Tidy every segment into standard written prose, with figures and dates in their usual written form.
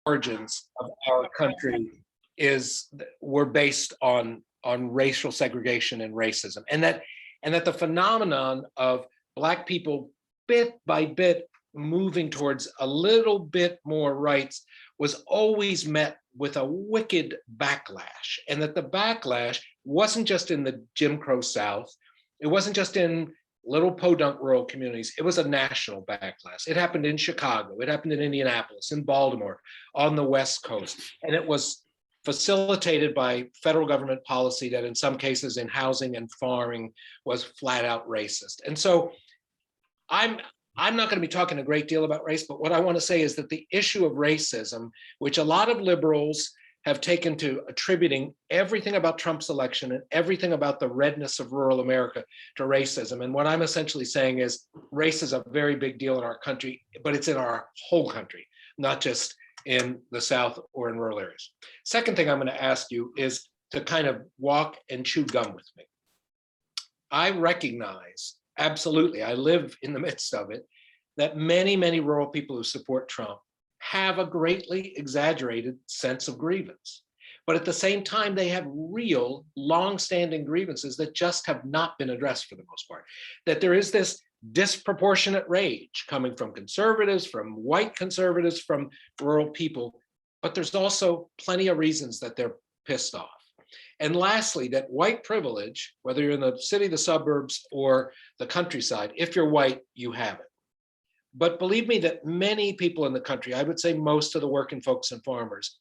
origins of our country were based on racial segregation and racism, and that the phenomenon of Black people bit by bit moving towards a little bit more rights was always met with a wicked backlash, and that the backlash wasn't just in the Jim Crow South, it wasn't just in little podunk rural communities, it was a national backlash. It happened in Chicago, it happened in Indianapolis, in Baltimore, on the West Coast, and it was facilitated by federal government policy that in some cases in housing and farming was flat out racist. And so I'm not going to be talking a great deal about race, but what I want to say is that the issue of racism, which a lot of liberals have taken to attributing everything about Trump's election and everything about the redness of rural America to racism. And what I'm essentially saying is race is a very big deal in our country, but it's in our whole country, not just in the South or in rural areas. Second thing I'm going to ask you is to kind of walk and chew gum with me. I recognize, absolutely, I live in the midst of it, that many, many rural people who support Trump have a greatly exaggerated sense of grievance. But at the same time, they have real long-standing grievances that just have not been addressed for the most part. That there is this disproportionate rage coming from conservatives, from white conservatives, from rural people, but there's also plenty of reasons that they're pissed off. And lastly, that white privilege, whether you're in the city, the suburbs, or the countryside, if you're white, you have it. But believe me that many people in the country, I would say most of the working folks and farmers,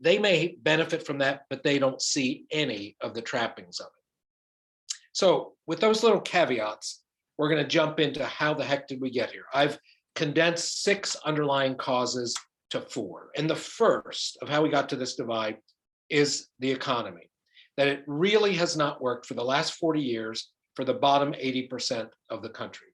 they may benefit from that, but they don't see any of the trappings of it. So with those little caveats, we're going to jump into how the heck did we get here? I've condensed 6 underlying causes to 4. And the first of how we got to this divide is the economy, that it really has not worked for the last 40 years for the bottom 80% of the country.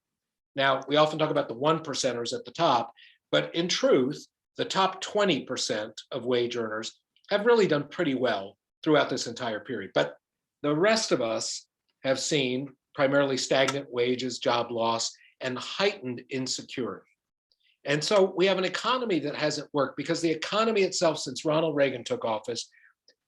Now, we often talk about the 1%ers at the top, but in truth, the top 20% of wage earners have really done pretty well throughout this entire period. But the rest of us have seen primarily stagnant wages, job loss, and heightened insecurity. And so we have an economy that hasn't worked because the economy itself, since Ronald Reagan took office,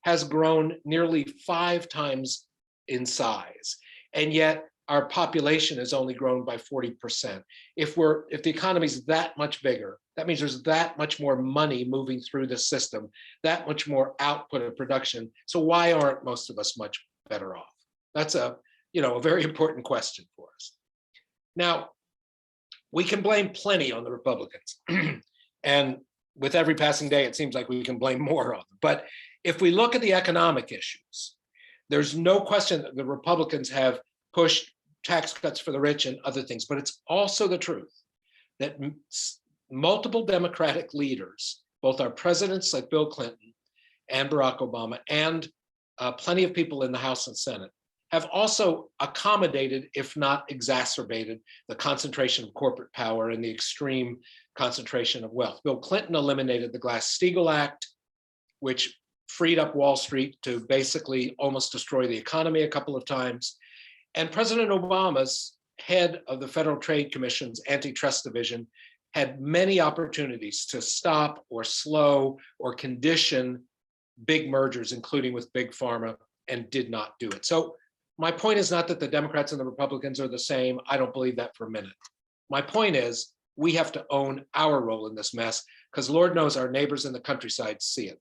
has grown nearly 5 times in size. And yet our population has only grown by 40%. If the economy is that much bigger, that means there's that much more money moving through the system, that much more output of production. So why aren't most of us much better off? That's a very important question for us. Now, we can blame plenty on the Republicans. And with every passing day, it seems like we can blame more on them. But if we look at the economic issues, there's no question that the Republicans have pushed tax cuts for the rich and other things, but it's also the truth that multiple Democratic leaders, both our presidents like Bill Clinton and Barack Obama, and plenty of people in the House and Senate, have also accommodated, if not exacerbated, the concentration of corporate power and the extreme concentration of wealth. Bill Clinton eliminated the Glass-Steagall Act, which freed up Wall Street to basically almost destroy the economy a couple of times. And President Obama's head of the Federal Trade Commission's antitrust division had many opportunities to stop or slow or condition big mergers, including with Big Pharma, and did not do it. So my point is not that the Democrats and the Republicans are the same. I don't believe that for a minute. My point is we have to own our role in this mess because Lord knows our neighbors in the countryside see it.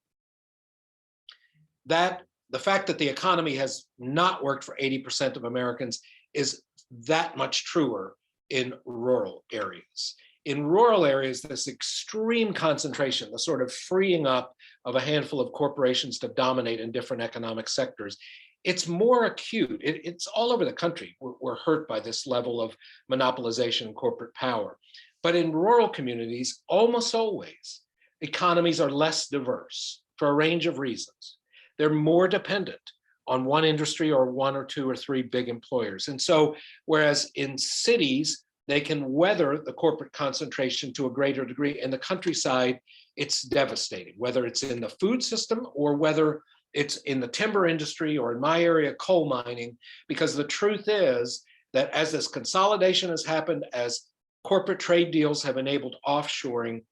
The fact that the economy has not worked for 80% of Americans is that much truer in rural areas. In rural areas, this extreme concentration, the sort of freeing up of a handful of corporations to dominate in different economic sectors, it's more acute. It's all over the country. We're hurt by this level of monopolization and corporate power. But in rural communities, almost always, economies are less diverse for a range of reasons. They're more dependent on one industry or 1 or 2 or 3 big employers. And so, whereas in cities, they can weather the corporate concentration to a greater degree, in the countryside, it's devastating, whether it's in the food system or whether it's in the timber industry or in my area, coal mining, because the truth is that as this consolidation has happened, as corporate trade deals have enabled offshoring,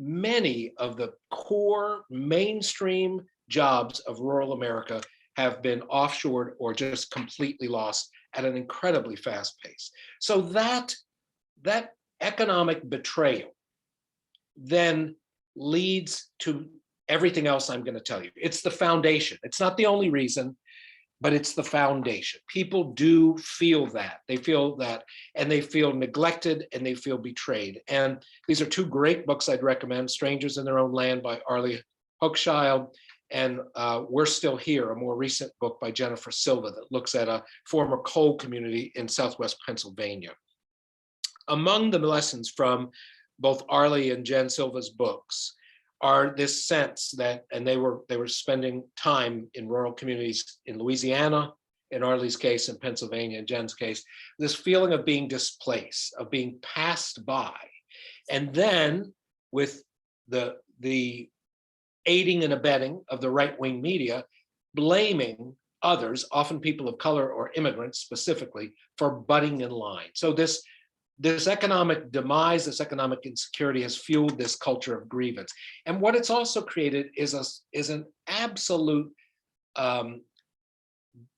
many of the core mainstream jobs of rural America have been offshored or just completely lost at an incredibly fast pace. So that economic betrayal then leads to everything else I'm going to tell you. It's the foundation. It's not the only reason, but it's the foundation. People do feel that. They feel that, and they feel neglected, and they feel betrayed. And these are two great books I'd recommend: Strangers in Their Own Land by Arlie Hochschild, and We're Still Here, a more recent book by Jennifer Silva that looks at a former coal community in Southwest Pennsylvania. Among the lessons from both Arlie and Jen Silva's books are this sense that, and they were spending time in rural communities in Louisiana, in Arlie's case, in Pennsylvania, in Jen's case, this feeling of being displaced, of being passed by. And then with the aiding and abetting of the right-wing media, blaming others, often people of color or immigrants specifically, for butting in line. So this economic demise, this economic insecurity has fueled this culture of grievance. And what it's also created is an absolute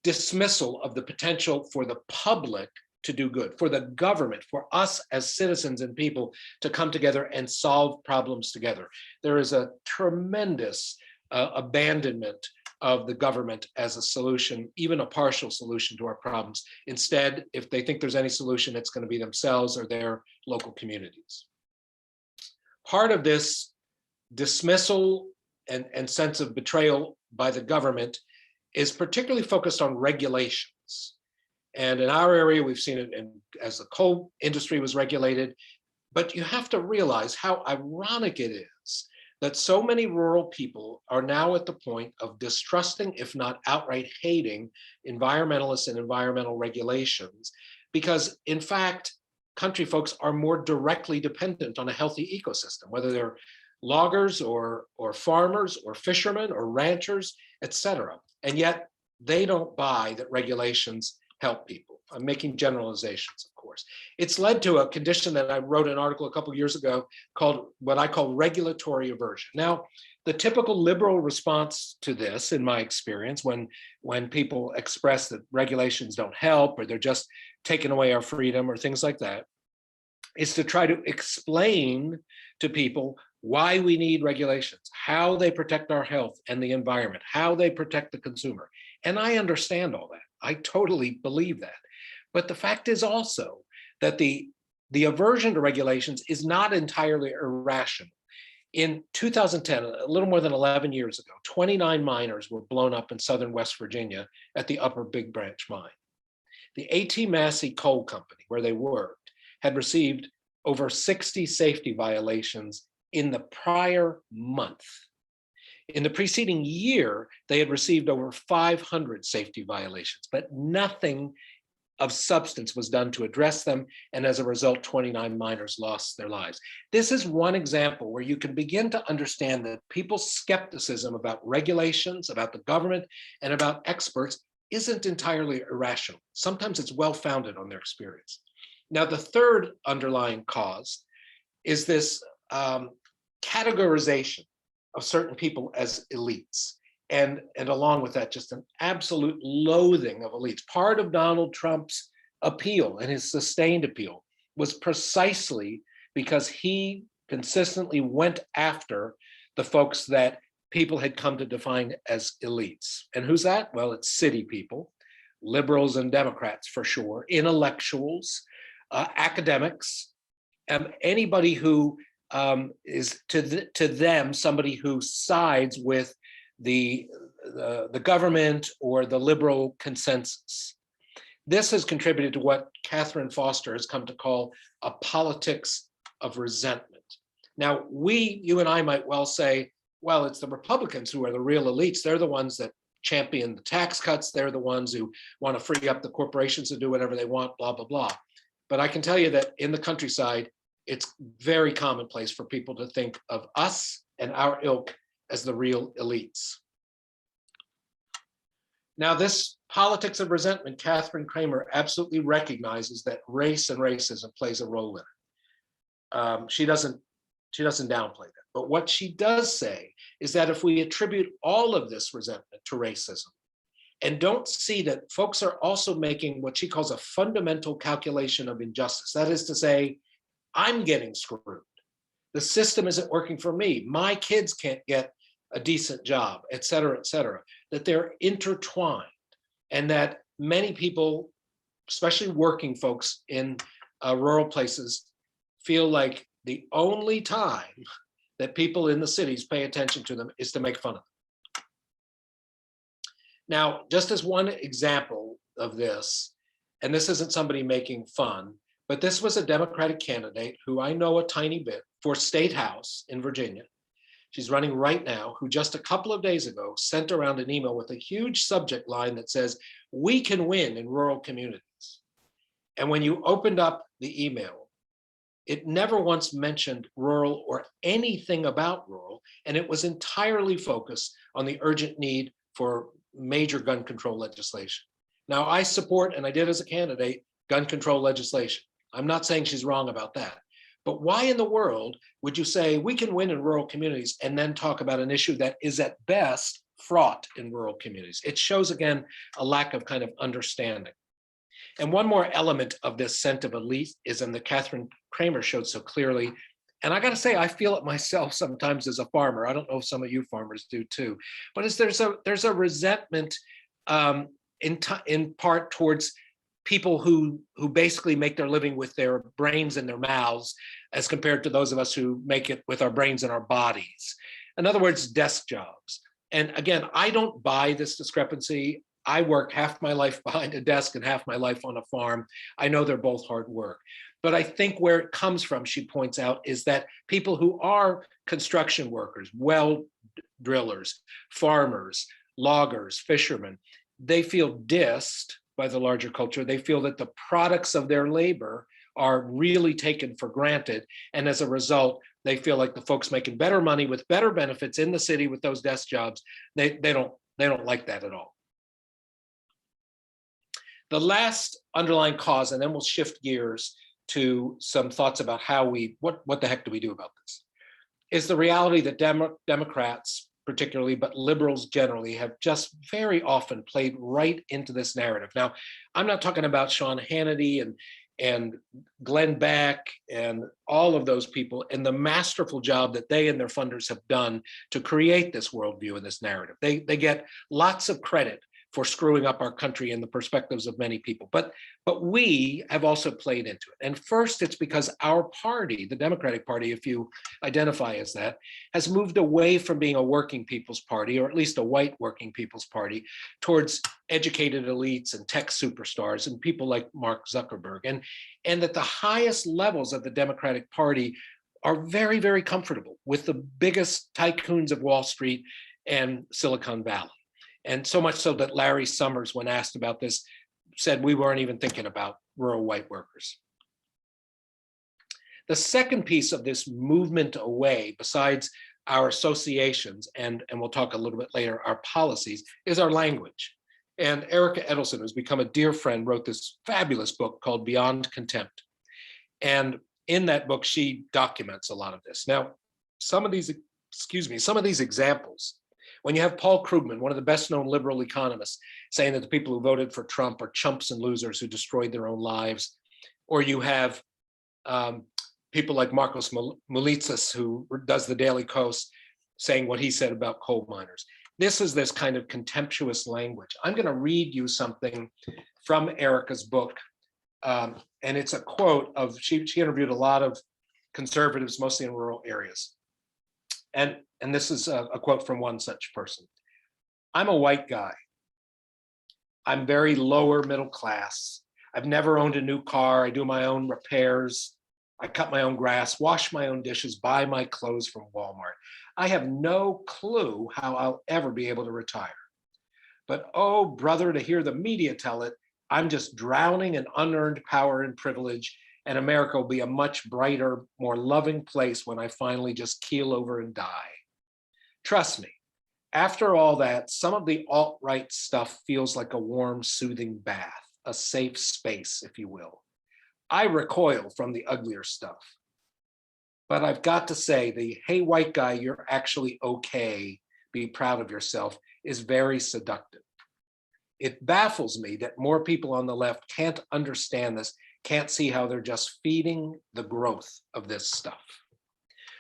dismissal of the potential for the public to do good, for the government, for us as citizens and people to come together and solve problems together. There is a tremendous abandonment of the government as a solution, even a partial solution to our problems. Instead, if they think there's any solution, it's going to be themselves or their local communities. Part of this dismissal and sense of betrayal by the government is particularly focused on regulations. And in our area, we've seen it as the coal industry was regulated. But you have to realize how ironic it is that so many rural people are now at the point of distrusting, if not outright hating, environmentalists and environmental regulations, because in fact, country folks are more directly dependent on a healthy ecosystem, whether they're loggers or farmers or fishermen or ranchers, et cetera. And yet they don't buy that regulations help people. I'm making generalizations, of course. It's led to a condition that I wrote an article a couple of years ago called what I call regulatory aversion. Now, the typical liberal response to this, in my experience, when people express that regulations don't help or they're just taking away our freedom or things like that, is to try to explain to people why we need regulations, how they protect our health and the environment, how they protect the consumer. And I understand all that. I totally believe that. But the fact is also that the aversion to regulations is not entirely irrational. In 2010, a little more than 11 years ago, 29 miners were blown up in southern West Virginia at the Upper Big Branch mine. The A.T. Massey Coal Company, where they worked, had received over 60 safety violations in the prior month. In the preceding year, they had received over 500 safety violations, but nothing of substance was done to address them. And as a result, 29 miners lost their lives. This is one example where you can begin to understand that people's skepticism about regulations, about the government, and about experts isn't entirely irrational. Sometimes it's well-founded on their experience. Now, the third underlying cause is this categorization of certain people as elites. And along with that, just an absolute loathing of elites. Part of Donald Trump's appeal and his sustained appeal was precisely because he consistently went after the folks that people had come to define as elites. And who's that? Well, it's city people, liberals and Democrats for sure, intellectuals, academics, anybody who is to them somebody who sides with the government or the liberal consensus. This has contributed to what Catherine Foster has come to call a politics of resentment. Now, you and I might well say, well, it's the Republicans who are the real elites. They're the ones that champion the tax cuts. They're the ones who want to free up the corporations to do whatever they want, blah, blah, blah. But I can tell you that in the countryside, it's very commonplace for people to think of us and our ilk as the real elites. Now, this politics of resentment, Catherine Kramer absolutely recognizes that race and racism plays a role in it. She doesn't downplay that. But what she does say is that if we attribute all of this resentment to racism and don't see that folks are also making what she calls a fundamental calculation of injustice, that is to say, I'm getting screwed. The system isn't working for me. My kids can't get a decent job, et cetera, that they're intertwined, and that many people, especially working folks in rural places, feel like the only time that people in the cities pay attention to them is to make fun of them. Now, just as one example of this, and this isn't somebody making fun, but this was a Democratic candidate who I know a tiny bit for State House in Virginia. She's running right now, who just a couple of days ago sent around an email with a huge subject line that says, "We can win in rural communities." And when you opened up the email, it never once mentioned rural or anything about rural, and it was entirely focused on the urgent need for major gun control legislation. Now, I support, and I did as a candidate, gun control legislation. I'm not saying she's wrong about that. But why in the world would you say we can win in rural communities and then talk about an issue that is at best fraught in rural communities? It shows, again, a lack of kind of understanding. And one more element of this scent of elitism that Catherine Kramer showed so clearly, and I got to say, I feel it myself sometimes as a farmer. I don't know if some of you farmers do too, but there's a resentment in part towards people who basically make their living with their brains in their mouths, as compared to those of us who make it with our brains in our bodies. In other words, desk jobs. And again, I don't buy this discrepancy. I work half my life behind a desk and half my life on a farm. I know they're both hard work. But I think where it comes from, she points out, is that people who are construction workers, well drillers, farmers, loggers, fishermen, they feel dissed by the larger culture. They feel that the products of their labor are really taken for granted. And as a result, they feel like the folks making better money with better benefits in the city with those desk jobs, they don't like that at all. The last underlying cause, and then we'll shift gears to some thoughts about how what the heck do we do about this, is the reality that Democrats particularly, but liberals generally, have just very often played right into this narrative. Now, I'm not talking about Sean Hannity and Glenn Beck and all of those people and the masterful job that they and their funders have done to create this worldview and this narrative. They get lots of credit for screwing up our country and the perspectives of many people. But we have also played into it. And first, it's because our party, the Democratic Party, if you identify as that, has moved away from being a working people's party, or at least a white working people's party, towards educated elites and tech superstars and people like Mark Zuckerberg. And that the highest levels of the Democratic Party are very, very comfortable with the biggest tycoons of Wall Street and Silicon Valley. And so much so that Larry Summers, when asked about this, said we weren't even thinking about rural white workers. The second piece of this movement away, besides our associations, and we'll talk a little bit later, our policies, is our language. And Erica Edelson, who's become a dear friend, wrote this fabulous book called Beyond Contempt. And in that book, she documents a lot of this. Now, some of these examples, when you have Paul Krugman, one of the best known liberal economists, saying that the people who voted for Trump are chumps and losers who destroyed their own lives, or you have people like Marcos Moulitsas, who does the Daily Kos, saying what he said about coal miners. This is this kind of contemptuous language. I'm going to read you something from Erica's book, and it's a quote of, she interviewed a lot of conservatives, mostly in rural areas. And this is a quote from one such person. "I'm a white guy. I'm very lower middle class. I've never owned a new car. I do my own repairs. I cut my own grass, wash my own dishes, buy my clothes from Walmart. I have no clue how I'll ever be able to retire. But oh, brother, to hear the media tell it, I'm just drowning in unearned power and privilege, and America will be a much brighter, more loving place when I finally just keel over and die. Trust me, after all that, some of the alt-right stuff feels like a warm, soothing bath, a safe space, if you will. I recoil from the uglier stuff. But I've got to say, the hey, white guy, you're actually okay, be proud of yourself, is very seductive. It baffles me that more people on the left can't understand this, can't see how they're just feeding the growth of this stuff.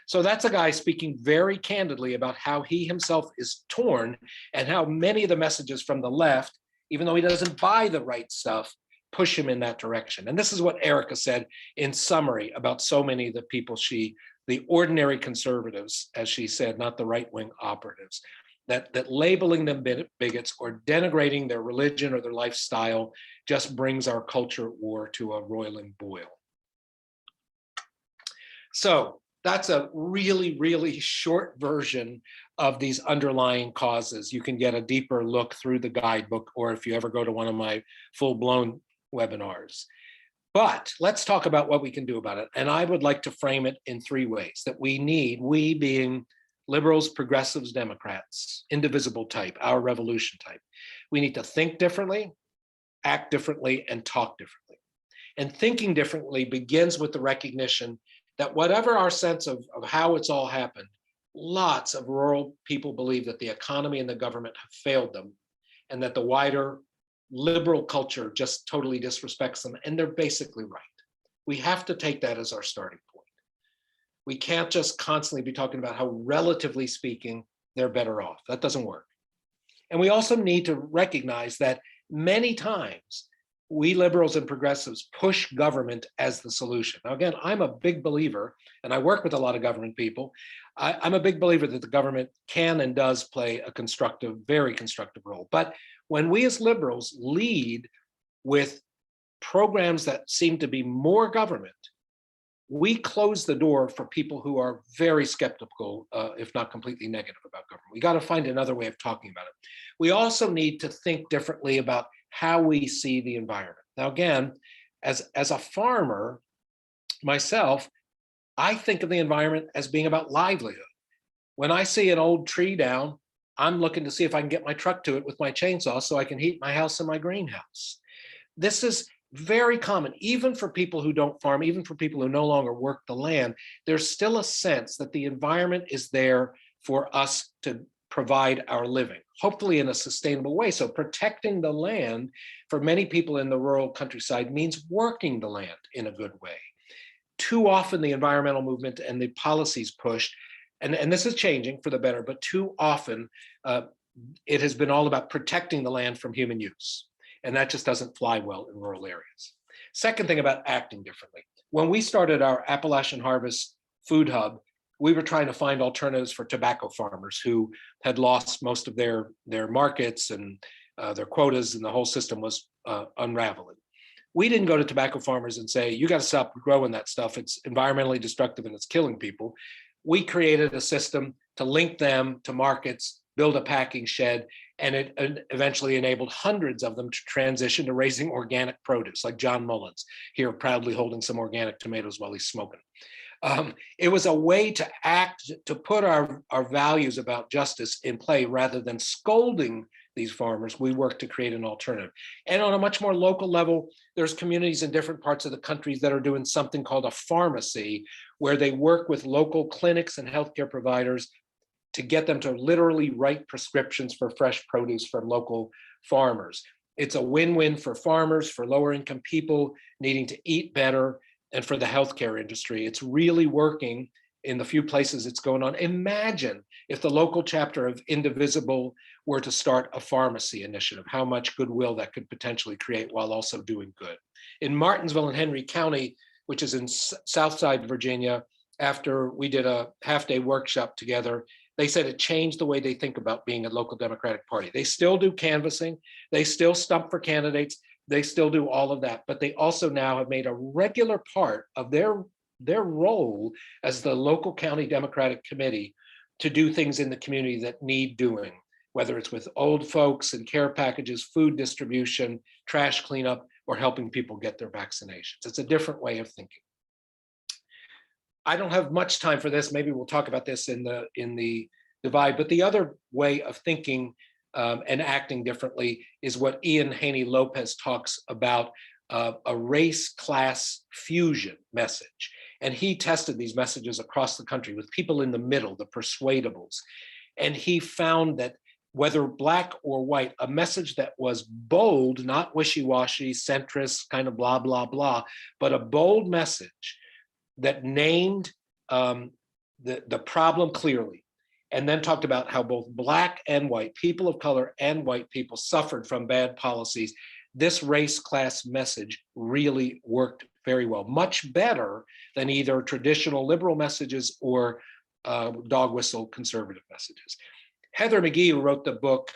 So that's a guy speaking very candidly about how he himself is torn and how many of the messages from the left, even though he doesn't buy the right stuff, push him in that direction. And this is what Erica said in summary about so many of the people the ordinary conservatives, as she said, not the right-wing operatives, that labeling them bigots or denigrating their religion or their lifestyle just brings our culture war to a roiling boil. So that's a really, really short version of these underlying causes. You can get a deeper look through the guidebook, or if you ever go to one of my full-blown webinars. But let's talk about what we can do about it. And I would like to frame it in three ways that we being liberals, progressives, Democrats, indivisible type, our revolution type. We need to think differently, act differently, and talk differently. And thinking differently begins with the recognition that whatever our sense of how it's all happened, lots of rural people believe that the economy and the government have failed them, and that the wider liberal culture just totally disrespects them, and they're basically right. We have to take that as our starting point. We can't just constantly be talking about how, relatively speaking, they're better off. That doesn't work. And we also need to recognize that many times we liberals and progressives push government as the solution. Now, again, I'm a big believer, and I work with a lot of government people. I'm a big believer that the government can and does play a constructive, very constructive role. But when we as liberals lead with programs that seem to be more government, we close the door for people who are very skeptical, if not completely negative about government. We got to find another way of talking about it. We also need to think differently about how we see the environment. Now, again, as a farmer myself, I think of the environment as being about livelihood. When I see an old tree down, I'm looking to see if I can get my truck to it with my chainsaw so I can heat my house and my greenhouse. This is very common, even for people who don't farm, even for people who no longer work the land. There's still a sense that the environment is there for us to provide our living, hopefully in a sustainable way. So protecting the land for many people in the rural countryside means working the land in a good way. Too often the environmental movement and the policies pushed, and this is changing for the better, but too often it has been all about protecting the land from human use. And that just doesn't fly well in rural areas. Second thing about acting differently. When we started our Appalachian Harvest Food Hub, we were trying to find alternatives for tobacco farmers who had lost most of their markets and their quotas, and the whole system was unraveling. We didn't go to tobacco farmers and say, you got to stop growing that stuff. It's environmentally destructive and it's killing people. We created a system to link them to markets, build a packing shed, and it eventually enabled hundreds of them to transition to raising organic produce, like John Mullins here proudly holding some organic tomatoes while he's smoking. It was a way to act, to put our values about justice in play rather than scolding these farmers. We work to create an alternative. And on a much more local level, there's communities in different parts of the country that are doing something called a pharmacy, where they work with local clinics and healthcare providers to get them to literally write prescriptions for fresh produce from local farmers. It's a win-win for farmers, for lower income people needing to eat better, and for the healthcare industry. It's really working in the few places it's going on. Imagine if the local chapter of Indivisible were to start a pharmacy initiative, how much goodwill that could potentially create while also doing good. In Martinsville and Henry County, which is in Southside Virginia, after we did a half-day workshop together, they said it changed the way they think about being a local Democratic Party. They still do canvassing, they still stump for candidates, they still do all of that, but they also now have made a regular part of their role as the local county Democratic Committee to do things in the community that need doing, whether it's with old folks and care packages, food distribution, trash cleanup, or helping people get their vaccinations. It's a different way of thinking. I don't have much time for this. Maybe we'll talk about this in the divide, but the other way of thinking and acting differently is what Ian Haney Lopez talks about, a race class fusion message. And he tested these messages across the country with people in the middle, the persuadables. And he found that whether black or white, a message that was bold, not wishy-washy, centrist, kind of blah, blah, blah, but a bold message that named the problem clearly, and then talked about how both black and white, people of color and white people, suffered from bad policies. This race class message really worked very well, much better than either traditional liberal messages or dog whistle conservative messages. Heather McGhee, who wrote the book,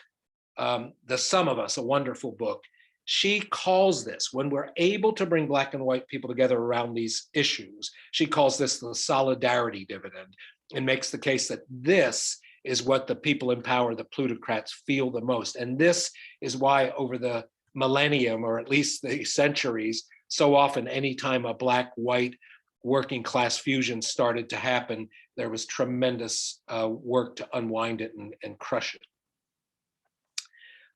The Sum of Us, a wonderful book, she calls this, when we're able to bring black and white people together around these issues, she calls this the solidarity dividend, and makes the case that this is what the people in power, the plutocrats, feel the most. And this is why over the millennium, or at least the centuries, so often anytime a black-white working class fusion started to happen, there was tremendous work to unwind it and crush it.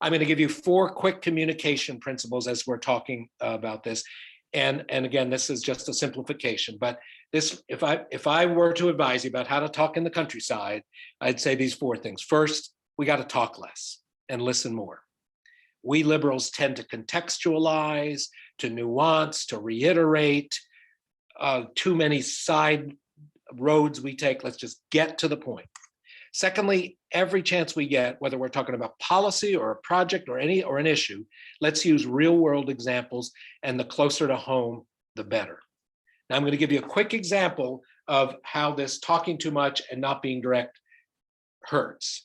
I'm going to give you 4 quick communication principles as we're talking about this. And again, this is just a simplification, but this, if I were to advise you about how to talk in the countryside, I'd say these 4 things. First, we got to talk less and listen more. We liberals tend to contextualize, to nuance, to reiterate, too many side roads we take. Let's just get to the point. Secondly, every chance we get, whether we're talking about policy or a project or an issue, let's use real world examples, and the closer to home, the better. Now I'm going to give you a quick example of how this talking too much and not being direct hurts.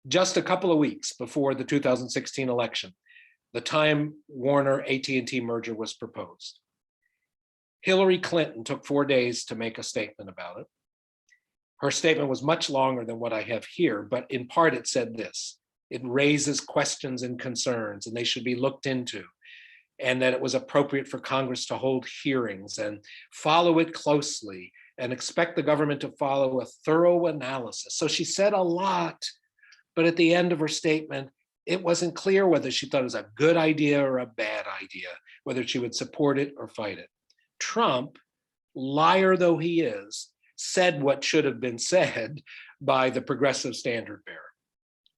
Just a couple of weeks before the 2016 election, the Time Warner AT&T merger was proposed. Hillary Clinton took 4 days to make a statement about it. Her statement was much longer than what I have here, but in part it said this: it raises questions and concerns, and they should be looked into, and that it was appropriate for Congress to hold hearings and follow it closely and expect the government to follow a thorough analysis. So she said a lot, but at the end of her statement, it wasn't clear whether she thought it was a good idea or a bad idea, whether she would support it or fight it. Trump, liar though he is, said what should have been said by the progressive standard bearer.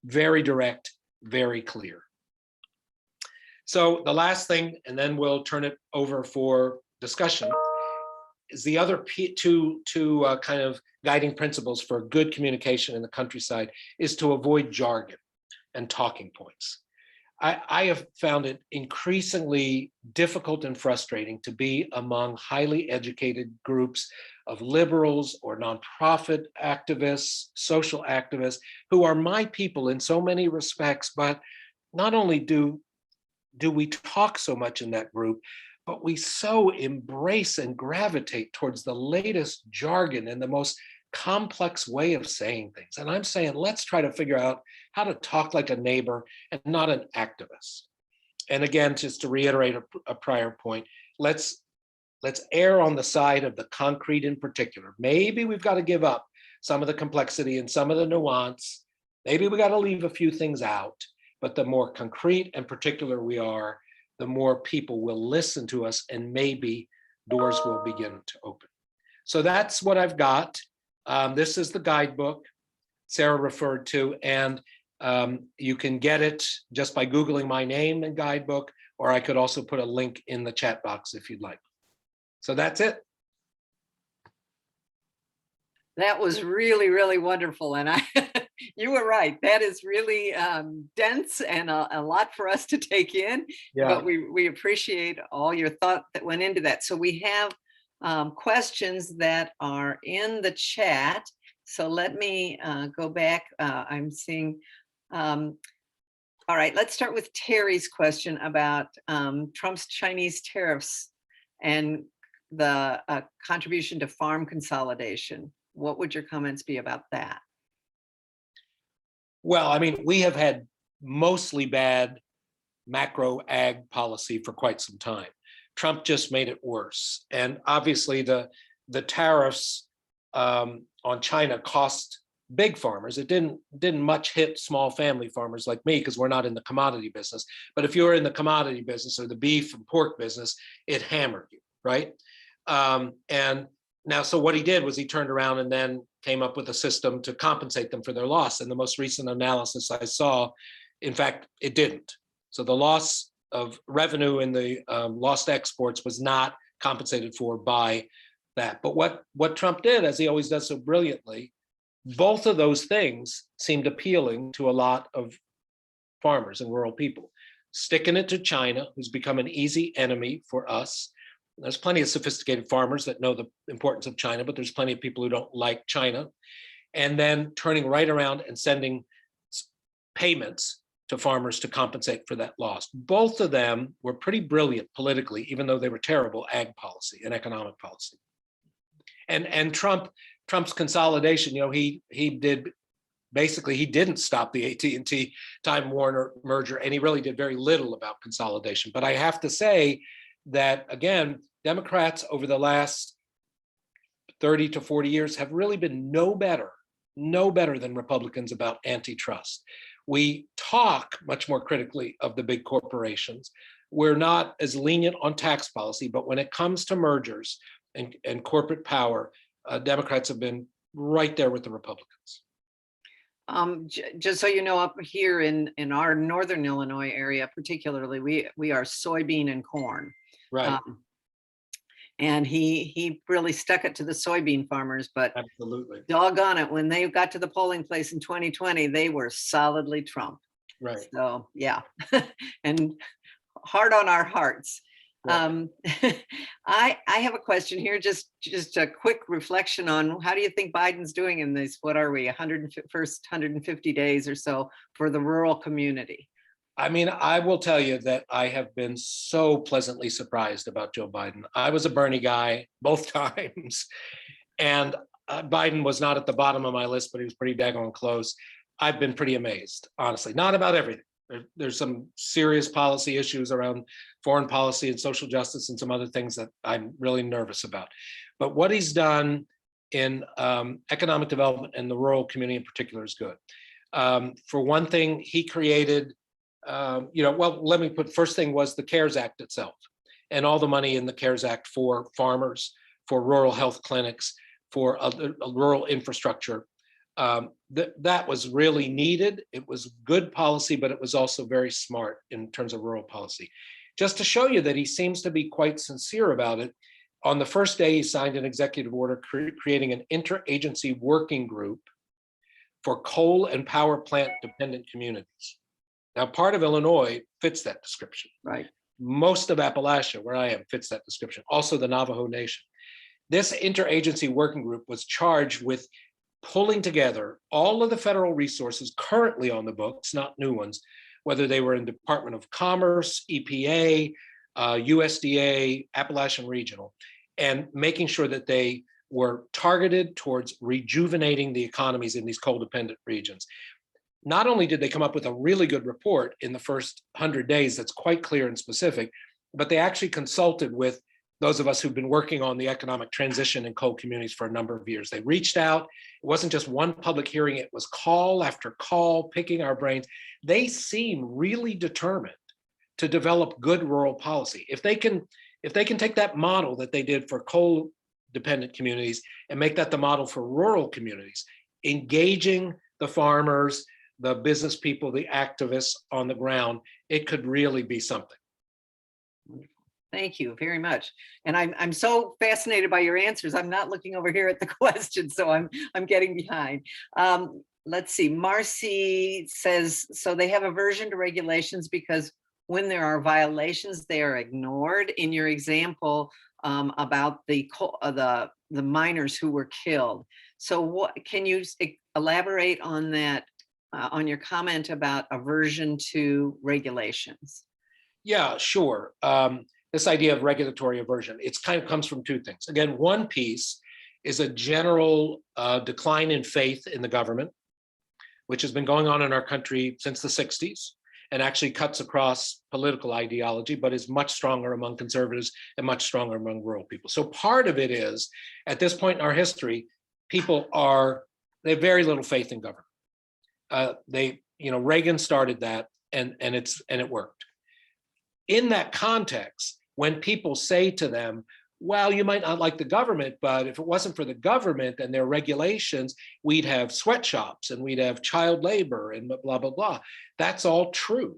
Very direct, very clear. So the last thing, and then we'll turn it over for discussion, is the other two kind of guiding principles for good communication in the countryside is to avoid jargon and talking points. I have found it increasingly difficult and frustrating to be among highly educated groups of liberals or nonprofit activists, social activists, who are my people in so many respects, but not only do we talk so much in that group, but we so embrace and gravitate towards the latest jargon and the most complex way of saying things. And I'm saying, let's try to figure out how to talk like a neighbor and not an activist. And again, just to reiterate a prior point, let's err on the side of the concrete in particular. Maybe we've got to give up some of the complexity and some of the nuance. Maybe we got to leave a few things out, but the more concrete and particular we are, the more people will listen to us, and maybe doors will begin to open. So that's what I've got. This is the guidebook Sarah referred to, and you can get it just by Googling my name and guidebook, or I could also put a link in the chat box if you'd like. So that's it. That was really, really wonderful. And you were right. That is really dense and a lot for us to take in. Yeah. But we appreciate all your thought that went into that. So we have questions that are in the chat. So let me go back. I'm seeing. All right, let's start with Terry's question about Trump's Chinese tariffs and the contribution to farm consolidation. What would your comments be about that? Well, I mean, we have had mostly bad macro ag policy for quite some time. Trump just made it worse. And obviously the tariffs on China cost big farmers. It didn't much hit small family farmers like me, because we're not in the commodity business. But if you're in the commodity business or the beef and pork business, it hammered you, right? And Now, so what he did was he turned around and then came up with a system to compensate them for their loss. And the most recent analysis I saw, in fact, it didn't. So the loss of revenue in the lost exports was not compensated for by that. But what Trump did, as he always does so brilliantly, both of those things seemed appealing to a lot of farmers and rural people. Sticking it to China, who's become an easy enemy for us. There's plenty of sophisticated farmers that know the importance of China, but there's plenty of people who don't like China. And then turning right around and sending payments to farmers to compensate for that loss. Both of them were pretty brilliant politically, even though they were terrible ag policy and economic policy. And Trump's consolidation, he did basically, he didn't stop the AT&T Time Warner merger, and he really did very little about consolidation. But I have to say that, again, Democrats over the last 30 to 40 years have really been no better than Republicans about antitrust. We talk much more critically of the big corporations. We're not as lenient on tax policy, but when it comes to mergers and corporate power, Democrats have been right there with the Republicans. Just so you know, up here in our northern Illinois area, particularly, we are soybean and corn. Right. And he really stuck it to the soybean farmers, but absolutely, doggone it, when they got to the polling place in 2020, they were solidly Trump. Right. So yeah, and hard on our hearts. Right. I have a question here, just a quick reflection on how do you think Biden's doing in these, what are we, first 150 days or so for the rural community? I mean, I will tell you that I have been so pleasantly surprised about Joe Biden. I was a Bernie guy both times, and Biden was not at the bottom of my list, but he was pretty daggone close. I've been pretty amazed, honestly, not about everything. There's some serious policy issues around foreign policy and social justice and some other things that I'm really nervous about. But what he's done in economic development and the rural community in particular is good. For one thing, he created let me put, first thing was the CARES Act itself and all the money in the CARES Act for farmers, for rural health clinics, for rural infrastructure. That was really needed. It was good policy, but it was also very smart in terms of rural policy. Just to show you that he seems to be quite sincere about it, on the first day, he signed an executive order creating an interagency working group for coal and power plant dependent communities. Now, part of Illinois fits that description. Right. Most of Appalachia, where I am, fits that description. Also the Navajo Nation. This interagency working group was charged with pulling together all of the federal resources currently on the books, not new ones, whether they were in Department of Commerce, EPA, USDA, Appalachian Regional, and making sure that they were targeted towards rejuvenating the economies in these coal-dependent regions. Not only did they come up with a really good report in the first 100 days that's quite clear and specific, but they actually consulted with those of us who've been working on the economic transition in coal communities for a number of years. They reached out. It wasn't just one public hearing. It was call after call, picking our brains. They seem really determined to develop good rural policy. If they can take that model that they did for coal dependent communities and make that the model for rural communities, engaging the farmers, the business people, the activists on the ground, it could really be something. Thank you very much. And I'm so fascinated by your answers. I'm not looking over here at the questions, so I'm getting behind. Let's see. Marcy says, so they have aversion to regulations because when there are violations, they are ignored. In your example about the miners who were killed. So what can you elaborate on that? On your comment about aversion to regulations? Yeah, sure. This idea of regulatory aversion, it's kind of comes from two things. Again, one piece is a general decline in faith in the government, which has been going on in our country since the 60s and actually cuts across political ideology, but is much stronger among conservatives and much stronger among rural people. So part of it is, at this point in our history, people they have very little faith in government. Reagan started that, and it worked. In that context, when people say to them, well, you might not like the government, but if it wasn't for the government and their regulations, we'd have sweatshops and we'd have child labor and blah, blah, blah. That's all true.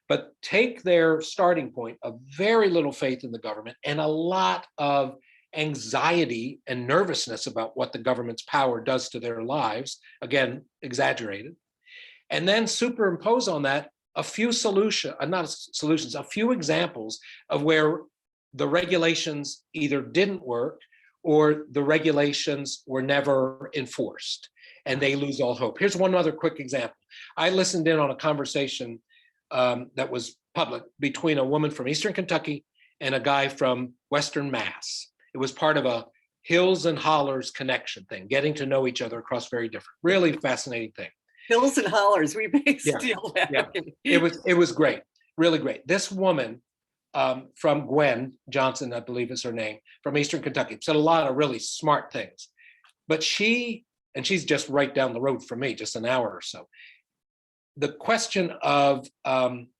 But take their starting point of very little faith in the government and a lot of anxiety and nervousness about what the government's power does to their lives, again, exaggerated, and then superimpose on that a few a few examples of where the regulations either didn't work or the regulations were never enforced and they lose all hope. Here's one other quick example. I listened in on a conversation that was public between a woman from Eastern Kentucky and a guy from Western Mass. It was part of a hills and hollers connection thing, getting to know each other across very different, really fascinating thing. Hills and hollers, we may steal that. Yeah. It was great, really great. This woman from Gwen Johnson, I believe is her name, from Eastern Kentucky, said a lot of really smart things. But she's just right down the road from me, just an hour or so. The question of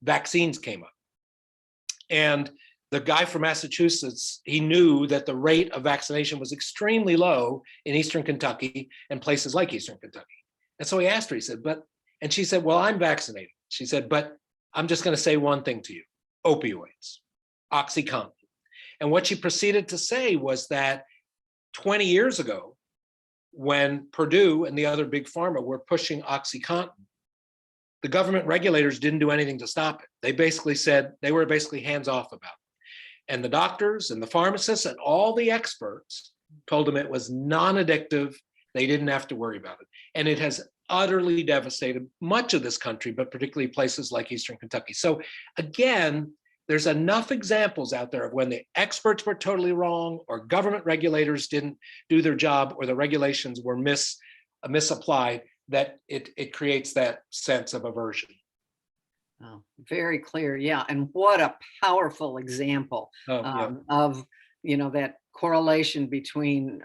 vaccines came up. And the guy from Massachusetts, he knew that the rate of vaccination was extremely low in Eastern Kentucky and places like Eastern Kentucky. And so he asked her, he said, and she said, well, I'm vaccinated. She said, but I'm just going to say one thing to you, opioids, OxyContin. And what she proceeded to say was that 20 years ago, when Purdue and the other big pharma were pushing OxyContin, the government regulators didn't do anything to stop it. They basically said, they were basically hands off about it. And the doctors and the pharmacists and all the experts told them it was non-addictive. They didn't have to worry about it. And it has utterly devastated much of this country, but particularly places like Eastern Kentucky. So again, there's enough examples out there of when the experts were totally wrong or government regulators didn't do their job or the regulations were misapplied that it creates that sense of aversion. Oh, very clear. Yeah. And what a powerful example of, that correlation between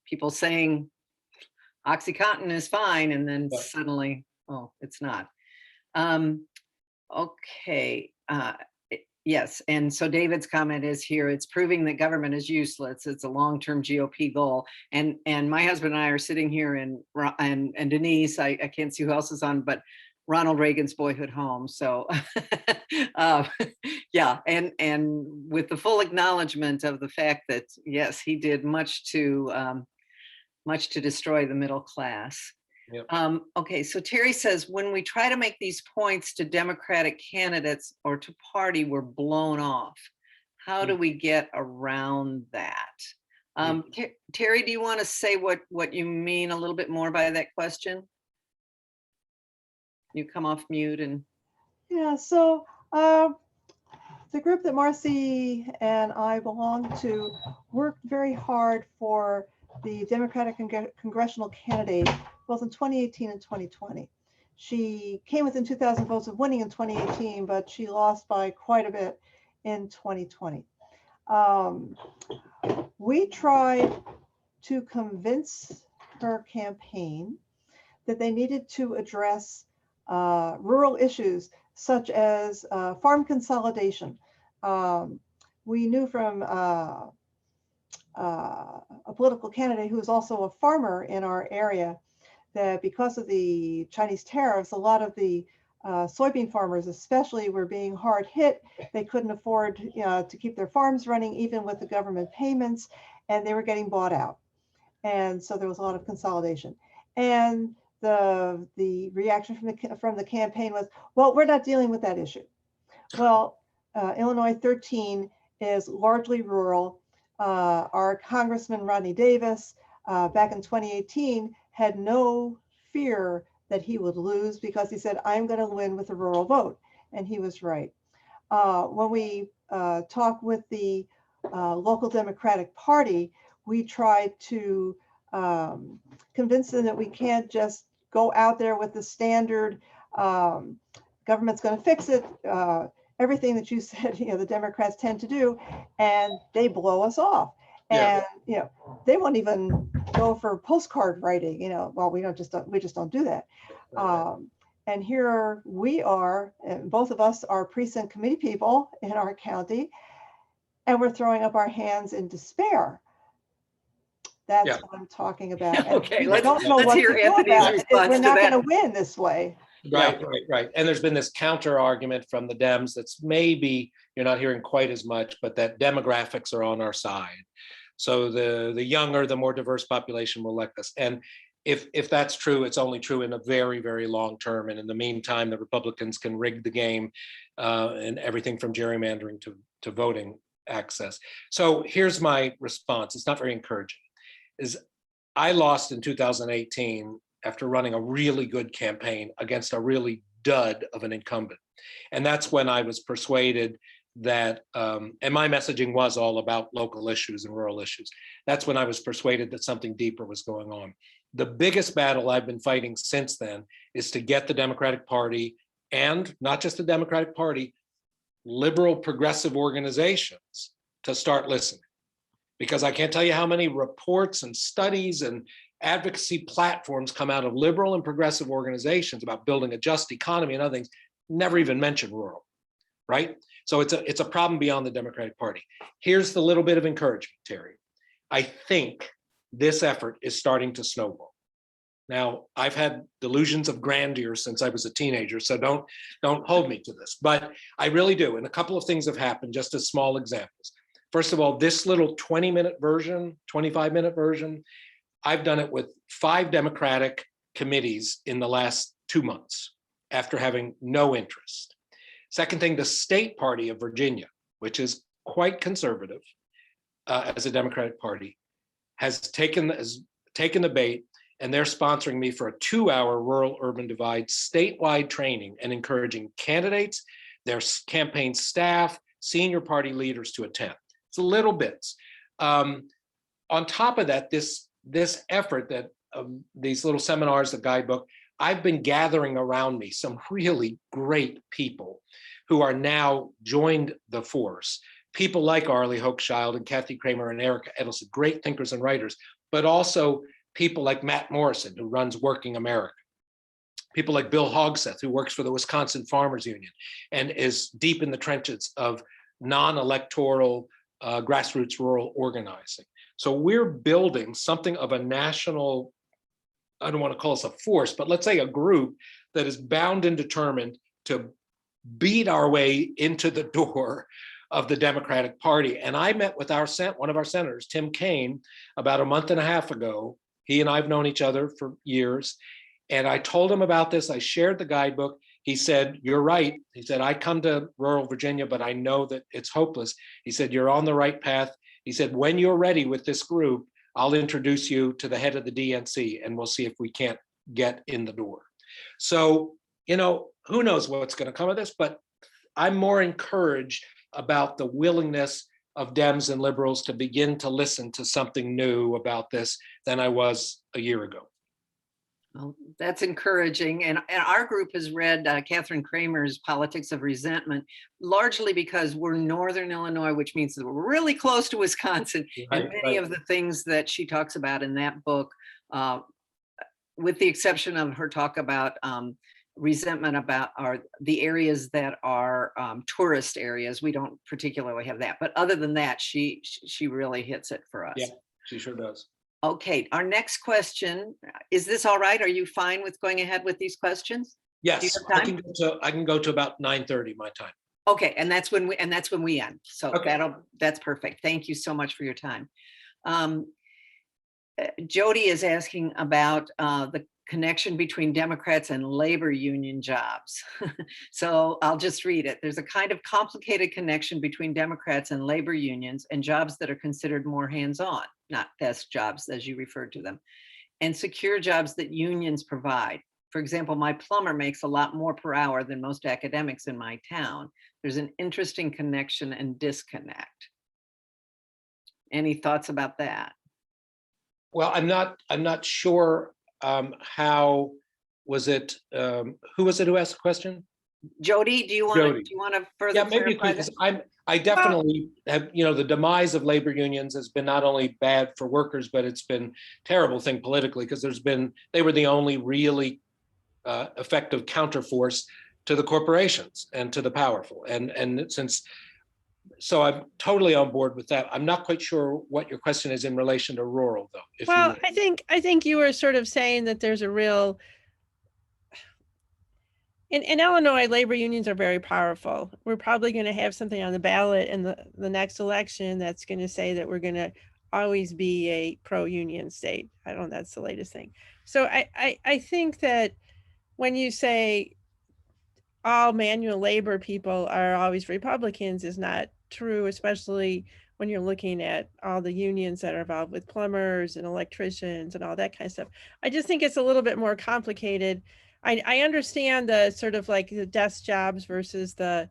people saying OxyContin is fine and then suddenly, oh, it's not. Okay. Yes. And so David's comment is here, it's proving that government is useless. It's a long-term GOP goal. And my husband and I are sitting here and Denise, I can't see who else is on, but Ronald Reagan's boyhood home. So yeah. And with the full acknowledgement of the fact that, yes, he did much to destroy the middle class. Yep. Okay, so Terry says, when we try to make these points to Democratic candidates or to party, we're blown off. How do we get around that? Terry, do you want to say what you mean a little bit more by that question? You come off mute and. Yeah, so the group that Marcy and I belong to worked very hard for the Democratic congressional candidate, both in 2018 and 2020. She came within 2,000 votes of winning in 2018, but she lost by quite a bit in 2020. We tried to convince her campaign that they needed to address rural issues such as farm consolidation. We knew from a political candidate who is also a farmer in our area that because of the Chinese tariffs, a lot of the soybean farmers especially were being hard hit. They couldn't afford to keep their farms running even with the government payments, and they were getting bought out. And so there was a lot of consolidation. And the reaction from the campaign was, well, we're not dealing with that issue. Well, Illinois 13 is largely rural. Our Congressman Rodney Davis back in 2018 had no fear that he would lose because he said, I'm going to win with the rural vote. And he was right. When we talked with the local Democratic Party, we tried to convince them that we can't just go out there with the standard government's going to fix it. Everything that you said, the Democrats tend to do, and they blow us off. And they won't even go for postcard writing. Well, we just don't do that. And here we are, and both of us are precinct committee people in our county, and we're throwing up our hands in despair. That's Yeah. what I'm talking about. And Okay, we don't know let's what hear to do Anthony's about it. response We're to not going that. to win this way. Right, right. And there's been this counter argument from the Dems that's maybe you're not hearing quite as much, but that demographics are on our side. So the younger, the more diverse population will elect us. And if that's true, it's only true in a very, very long term. And in the meantime, the Republicans can rig the game and everything from gerrymandering to voting access. So here's my response. It's not very encouraging. Is I lost in 2018 after running a really good campaign against a really dud of an incumbent. And that's when I was persuaded that, and my messaging was all about local issues and rural issues. That's when I was persuaded that something deeper was going on. The biggest battle I've been fighting since then is to get the Democratic Party, and not just the Democratic Party, liberal progressive organizations to start listening. Because I can't tell you how many reports and studies and advocacy platforms come out of liberal and progressive organizations about building a just economy and other things, never even mention rural, right? So it's a problem beyond the Democratic Party. Here's the little bit of encouragement, Terry. I think this effort is starting to snowball. Now, I've had delusions of grandeur since I was a teenager, so don't hold me to this, but I really do. And a couple of things have happened, just as small examples. First of all, this little 20-minute version, 25-minute version, I've done it with 5 Democratic committees in the last 2 months after having no interest. Second thing, the state party of Virginia, which is quite conservative as a Democratic party, has taken the bait, and they're sponsoring me for a 2-hour rural urban divide statewide training and encouraging candidates, their campaign staff, senior party leaders to attend. It's little bits. On top of that, this effort that these little seminars, the guidebook, I've been gathering around me some really great people who are now joined the force. People like Arlie Hochschild and Kathy Kramer and Erica Edelson, great thinkers and writers, but also people like Matt Morrison, who runs Working America. People like Bill Hogseth, who works for the Wisconsin Farmers Union and is deep in the trenches of non-electoral grassroots rural organizing. So we're building something of a national, I don't want to call us a force, but let's say a group that is bound and determined to beat our way into the door of the Democratic Party. And I met with one of our senators, Tim Kaine, about a month and a half ago. He and I have known each other for years. And I told him about this. I shared the guidebook. He said, "You're right." He said, "I come to rural Virginia, but I know that it's hopeless." He said, "You're on the right path." He said, "When you're ready with this group, I'll introduce you to the head of the DNC and we'll see if we can't get in the door." So, who knows what's going to come of this, but I'm more encouraged about the willingness of Dems and liberals to begin to listen to something new about this than I was a year ago. Well, that's encouraging. And our group has read Catherine Kramer's Politics of Resentment, largely because we're Northern Illinois, which means that we're really close to Wisconsin. Right, and many of the things that she talks about in that book, with the exception of her talk about resentment about the areas that are tourist areas. We don't particularly have that. But other than that, she really hits it for us. Yeah, she sure does. Okay, our next question, is this all right? Are you fine with going ahead with these questions? Yes, I can go to about 9:30 my time. Okay, and that's when we end. So okay. That's perfect. Thank you so much for your time. Jody is asking about the connection between Democrats and labor union jobs. So I'll just read it. There's a kind of complicated connection between Democrats and labor unions and jobs that are considered more hands-on, not desk jobs as you referred to them, and secure jobs that unions provide. For example, my plumber makes a lot more per hour than most academics in my town. There's an interesting connection and disconnect. Any thoughts about that? Well, I'm not sure how was it, who was it who asked the question? Jody, do you want to further maybe clarify because I definitely have, the demise of labor unions has been not only bad for workers, but it's been a terrible thing politically, because they were the only really effective counterforce to the corporations and to the powerful. And since So I'm totally on board with that. I'm not quite sure what your question is in relation to rural, though. Well, I think you were sort of saying that there's a real, in Illinois, labor unions are very powerful. We're probably going to have something on the ballot in the next election that's going to say that we're going to always be a pro-union state. I don't know, that's the latest thing. So I think that when you say all manual labor people are always Republicans is not true, especially when you're looking at all the unions that are involved with plumbers and electricians and all that kind of stuff. I just think it's a little bit more complicated. I understand the sort of like the desk jobs versus the,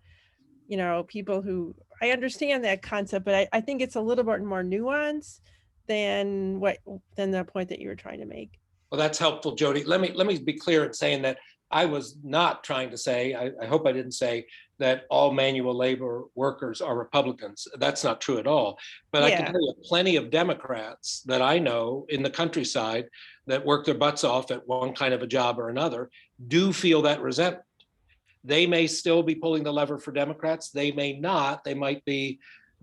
you know, people who, I understand that concept, but I think it's a little bit more nuanced than the point that you were trying to make. Well, that's helpful, Jody. Let me be clear in saying that I was not trying to say, I hope I didn't say that all manual labor workers are Republicans. That's not true at all. But I can tell you plenty of Democrats that I know in the countryside that work their butts off at one kind of a job or another do feel that resentment. They may still be pulling the lever for Democrats. They may not. They might be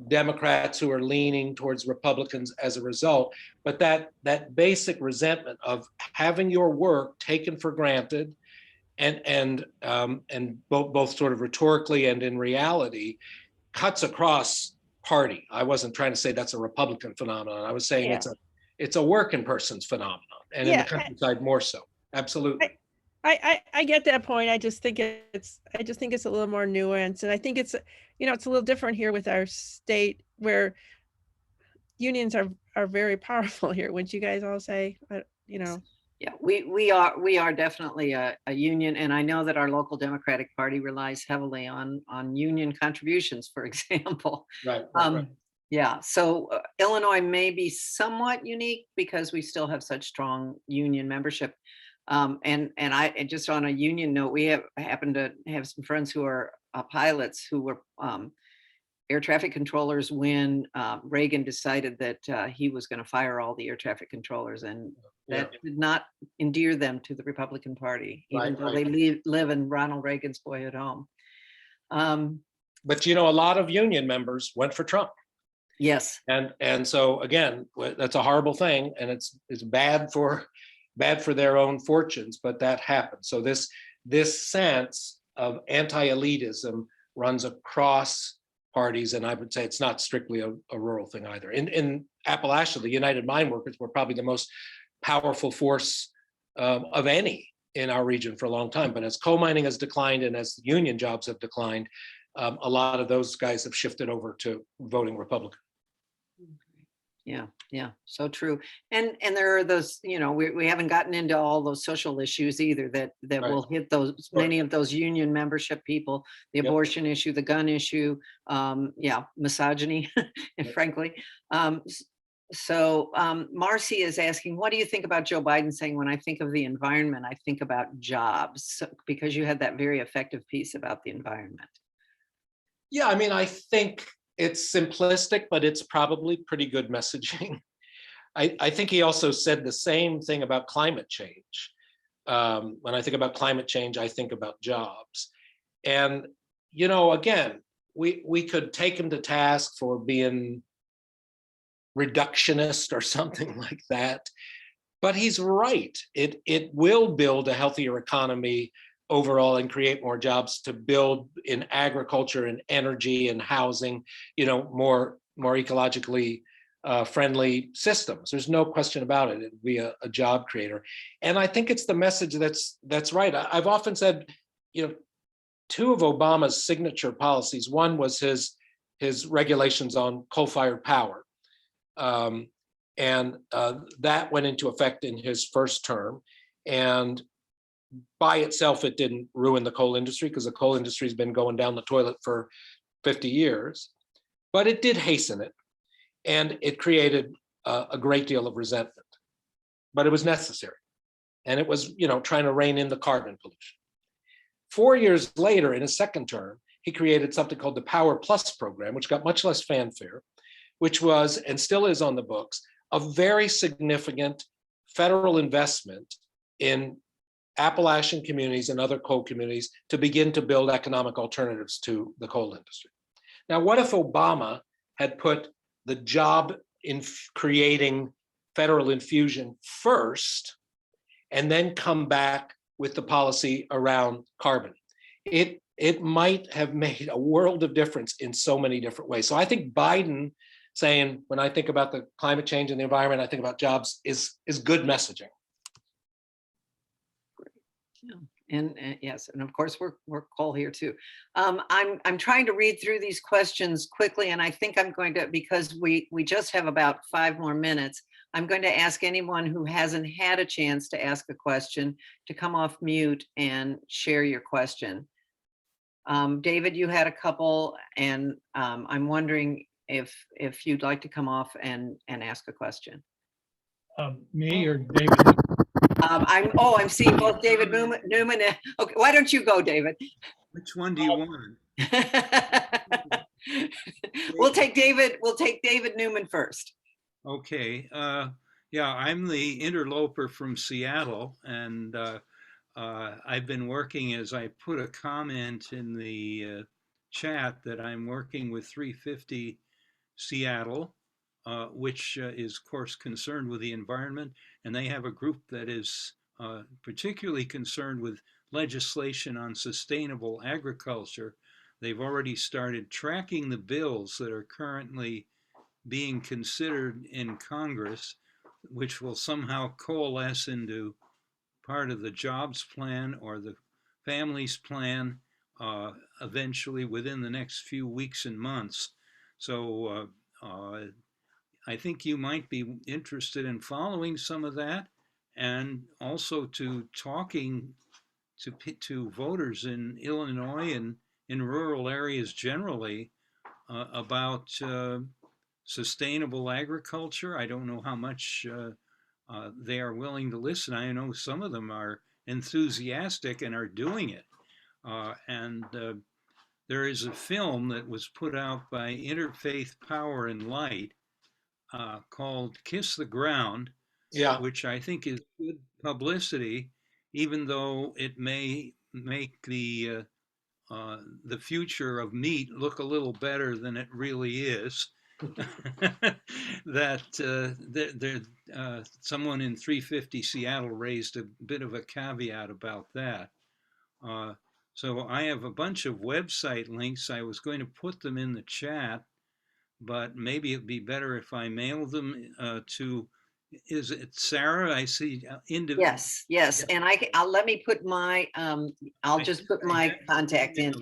Democrats who are leaning towards Republicans as a result. But that basic resentment of having your work taken for granted, and both sort of rhetorically and in reality, cuts across party. I wasn't trying to say that's a Republican phenomenon. I was saying it's a working person's phenomenon, and in the countryside more so. Absolutely. I get that point. I just think it's a little more nuanced, and I think it's, you know, it's a little different here with our state where unions are very powerful here. Wouldn't you guys all say? You know. Yeah, we are definitely a union, and I know that our local Democratic Party relies heavily on union contributions, for example. Right. Yeah, so Illinois may be somewhat unique because we still have such strong union membership. And I just on a union note, we happen to have some friends who are pilots who were air traffic controllers when Reagan decided that he was going to fire all the air traffic controllers, and that did not endear them to the Republican Party, even though they live in Ronald Reagan's boyhood home. But you know, a lot of union members went for Trump. Yes. And so again, that's a horrible thing, and it's bad for their own fortunes, but that happened. So this sense of anti-elitism runs across parties, and I would say it's not strictly a rural thing either. In Appalachia, the United Mine Workers were probably the most powerful force of any in our region for a long time. But as coal mining has declined and as union jobs have declined, a lot of those guys have shifted over to voting Republican. Yeah, so true. And there are those, you know, we haven't gotten into all those social issues either that will hit those many of those union membership people, the abortion issue, the gun issue, misogyny, and frankly. So Marcy is asking, what do you think about Joe Biden saying, when I think of the environment, I think about jobs? Because you had that very effective piece about the environment. Yeah, I mean, I think it's simplistic, but it's probably pretty good messaging. I think he also said the same thing about climate change. When I think about climate change, I think about jobs. And, you know, again, we could take him to task for being reductionist or something like that, but he's right. It will build a healthier economy overall and create more jobs to build in agriculture and energy and housing, you know, more ecologically friendly systems. There's no question about it. It'd be a job creator. And I think it's the message that's right. I've often said, you know, two of Obama's signature policies, one was his regulations on coal-fired power. And that went into effect in his first term. And by itself, it didn't ruin the coal industry, because the coal industry has been going down the toilet for 50 years, but it did hasten it, and it created a great deal of resentment, but it was necessary. And it was, you know, trying to rein in the carbon pollution. 4 years later, in his second term, he created something called the Power Plus program, which got much less fanfare, which was, and still is on the books, a very significant federal investment in Appalachian communities and other coal communities to begin to build economic alternatives to the coal industry. Now, what if Obama had put the job in creating federal infusion first and then come back with the policy around carbon? It might have made a world of difference in so many different ways. So I think Biden saying, when I think about the climate change and the environment, I think about jobs is good messaging. Yeah. And yes, and of course we're Cole here too. I'm trying to read through these questions quickly, and I think I'm going to, because we just have about 5 more minutes. I'm going to ask anyone who hasn't had a chance to ask a question to come off mute and share your question. David, you had a couple, and I'm wondering if you'd like to come off and ask a question. Me or David? I'm seeing both David Newman. Okay, why don't you go, David? Which one do you want? We'll take David Newman first. Okay. Yeah, I'm the interloper from Seattle, and I've been working, as I put a comment in the chat, that I'm working with 350 Seattle, which is, of course, concerned with the environment. And they have a group that is particularly concerned with legislation on sustainable agriculture. They've already started tracking the bills that are currently being considered in Congress, which will somehow coalesce into part of the jobs plan or the families plan eventually within the next few weeks and months. So I think you might be interested in following some of that, and also to talking to voters in Illinois and in rural areas generally about sustainable agriculture. I don't know how much they are willing to listen. I know some of them are enthusiastic and are doing it. And there is a film that was put out by Interfaith Power and Light called Kiss the Ground, Yeah. which I think is good publicity, even though it may make the future of meat look a little better than it really is. That someone in 350 Seattle raised a bit of a caveat about that. So I have a bunch of website links. I was going to put them in the chat, but maybe it'd be better if I mail them to, is it Sarah? I see. Yes. And I'll let me put my, I'll just put my contact in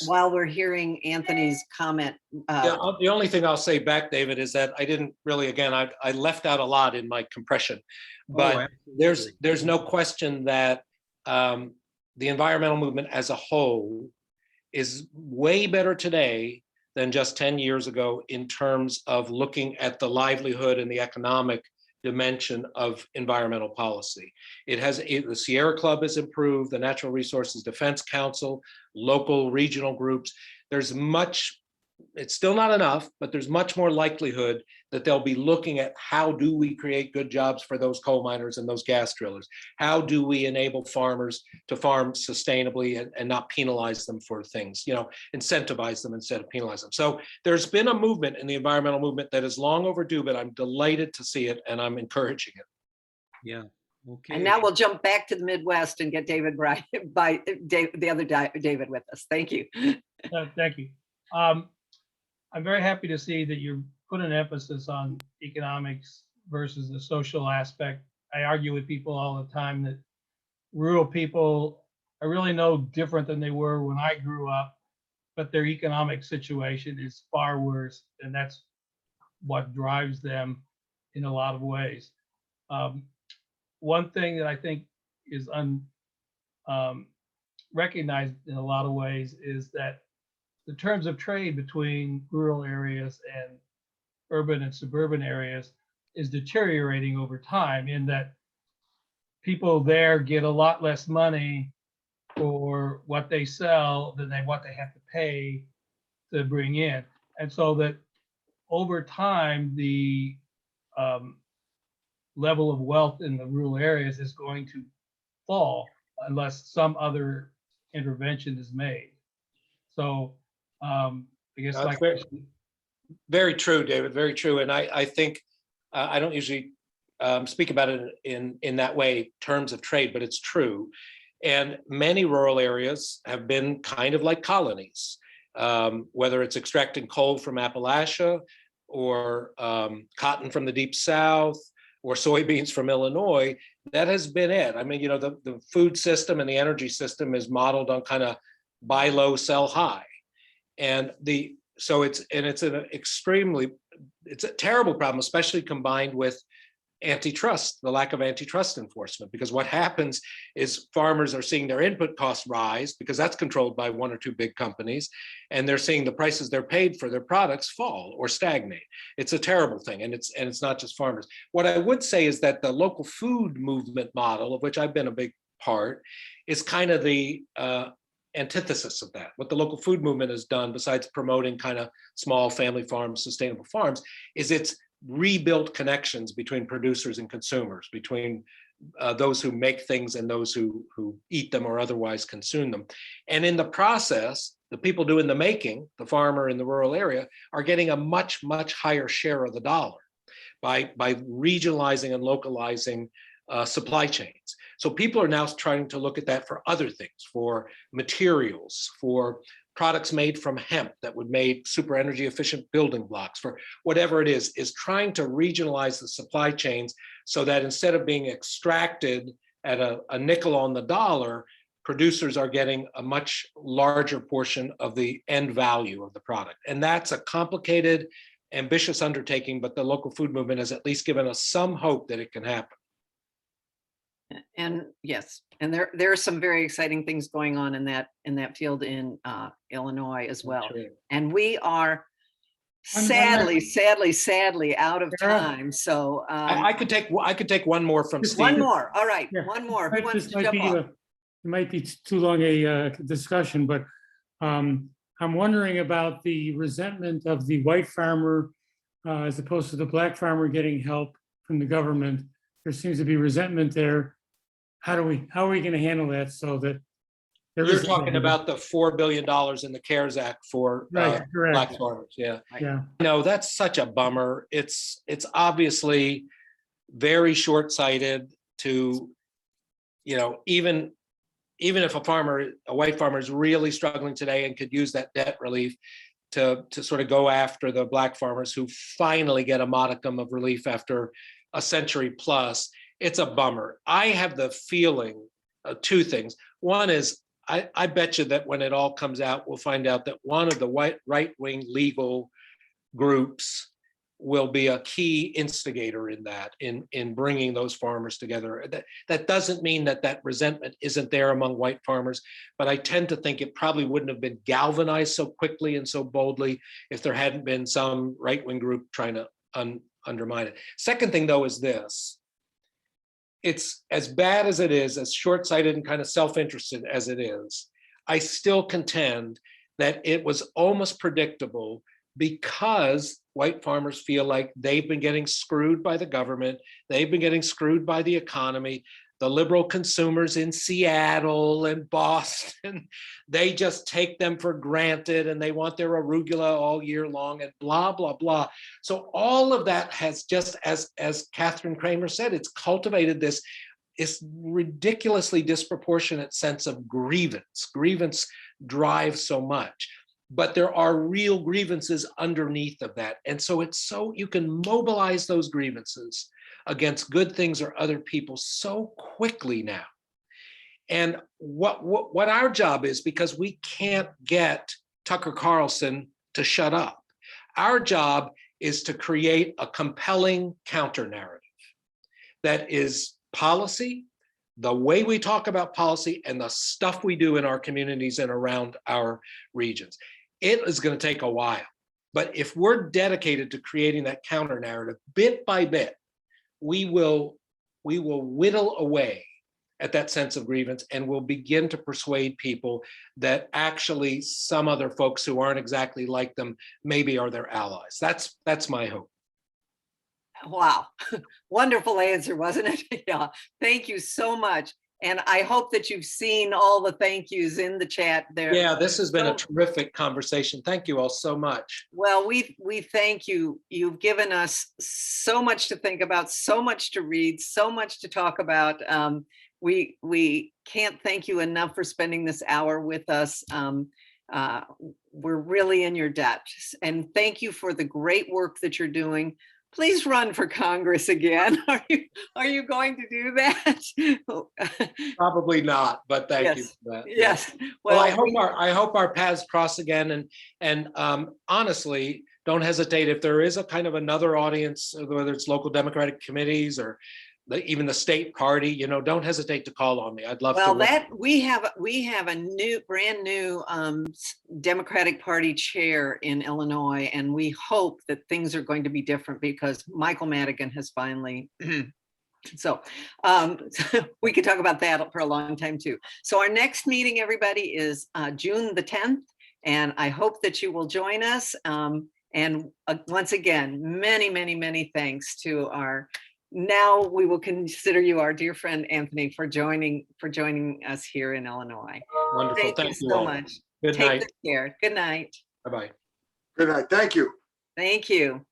while we're hearing Anthony's comment. Yeah, the only thing I'll say back, David, is that I didn't really, again, I left out a lot in my compression, but there's no question that the environmental movement as a whole is way better today than just 10 years ago in terms of looking at the livelihood and the economic dimension of environmental policy. The Sierra Club has improved, the Natural Resources Defense Council, local regional groups. There's much, it's still not enough, but there's much more likelihood that they'll be looking at how do we create good jobs for those coal miners and those gas drillers? How do we enable farmers to farm sustainably and not penalize them for things, incentivize them instead of penalize them. So there's been a movement in the environmental movement that is long overdue, but I'm delighted to see it and I'm encouraging it. Yeah. Okay. And now we'll jump back to the Midwest and get David the other David with us. Thank you. Thank you. I'm very happy to see that you're put an emphasis on economics versus the social aspect. I argue with people all the time that rural people are really no different than they were when I grew up, but their economic situation is far worse, and that's what drives them in a lot of ways. One thing that I think is recognized in a lot of ways is that the terms of trade between rural areas and urban and suburban areas is deteriorating over time, in that people there get a lot less money for what they sell than what they have to pay to bring in. And so that over time, the level of wealth in the rural areas is going to fall unless some other intervention is made. So I guess That's my fair. question, Very true, David, very true. And I think I don't usually speak about it in that way, terms of trade, but it's true. And many rural areas have been kind of like colonies, whether it's extracting coal from Appalachia or cotton from the deep south or soybeans from Illinois. That has been it. I mean, you know, the food system and the energy system is modeled on kind of buy low, sell high. And it's a terrible problem, especially combined with antitrust, the lack of antitrust enforcement, because what happens is farmers are seeing their input costs rise because that's controlled by one or two big companies, and they're seeing the prices they're paid for their products fall or stagnate. It's a terrible thing, and it's not just farmers. What I would say is that the local food movement model, of which I've been a big part, is kind of the antithesis of that. What the local food movement has done, besides promoting kind of small family farms, sustainable farms, is it's rebuilt connections between producers and consumers, between those who make things and those who eat them or otherwise consume them. And in the process, the people doing the making, the farmer in the rural area, are getting a much, much higher share of the dollar by regionalizing and localizing supply chains. So people are now trying to look at that for other things, for materials, for products made from hemp that would make super energy efficient building blocks, for whatever it is trying to regionalize the supply chains so that instead of being extracted at a nickel on the dollar, producers are getting a much larger portion of the end value of the product. And that's a complicated, ambitious undertaking, but the local food movement has at least given us some hope that it can happen. And yes, and there are some very exciting things going on in that field in Illinois as well. Sure. And we are One sadly out of Sarah? time. So I could take one more from Steve. one more. All right, Yeah. one more. Who wants This to might jump be off? it might be too long a discussion, but I'm wondering about the resentment of the white farmer as opposed to the black farmer getting help from the government. There seems to be resentment there. How are we going to handle that so that You're talking about the $4 billion in the CARES Act for right? Correct. black farmers. Yeah. Yeah. No, that's such a bummer. It's obviously very short-sighted to, you know, even if a white farmer is really struggling today and could use that debt relief to sort of go after the black farmers who finally get a modicum of relief after a century plus. It's a bummer. I have the feeling of two things. One is I bet you that when it all comes out, we'll find out that one of the right-wing legal groups will be a key instigator in that, in bringing those farmers together. That doesn't mean that resentment isn't there among white farmers, but I tend to think it probably wouldn't have been galvanized so quickly and so boldly if there hadn't been some right-wing group trying to undermine it. Second thing, though, is this. It's as bad as it is, as short-sighted and kind of self-interested as it is, I still contend that it was almost predictable because white farmers feel like they've been getting screwed by the government, they've been getting screwed by the economy. The liberal consumers in Seattle and Boston, they just take them for granted and they want their arugula all year long and blah, blah, blah. So all of that has just, as Catherine Kramer said, it's cultivated this ridiculously disproportionate sense of grievance. Grievance drives so much, but there are real grievances underneath of that. And so you can mobilize those grievances against good things or other people so quickly now. And what our job is, because we can't get Tucker Carlson to shut up, our job is to create a compelling counter narrative that is policy, the way we talk about policy, and the stuff we do in our communities and around our regions. It is going to take a while, but if we're dedicated to creating that counter narrative bit by bit, we will whittle away at that sense of grievance, and we'll begin to persuade people that actually some other folks who aren't exactly like them maybe are their allies. That's my hope. Wow, wonderful answer, wasn't it? Yeah, thank you so much. And I hope that you've seen all the thank yous in the chat there. Yeah, this has been a So- terrific conversation. Thank you all so much. Well, we thank you. You've given us so much to think about, so much to read, so much to talk about. We can't thank you enough for spending this hour with us. We're really in your debt. And thank you for the great work that you're doing. Please run for Congress again. Are you going to do that? Probably not, but thank you Yes. for that. Yes. Well, I hope our paths cross again, and honestly, don't hesitate if there is a kind of another audience, whether it's local Democratic committees or even the state party, you know, don't hesitate to call on me. I'd love to. Well, work. that we have a brand new Democratic Party chair in Illinois, and we hope that things are going to be different because Michael Madigan has finally. So we could talk about that for a long time too. So our next meeting, everybody, is June the 10th, and I hope that you will join us. And once again, many, many, many thanks to our. Now we will consider you our dear friend Anthony for joining us here in Illinois. Wonderful. Thank you so all. much. Good Take night. good care. Good night. Bye-bye. Good night. Thank you. Thank you.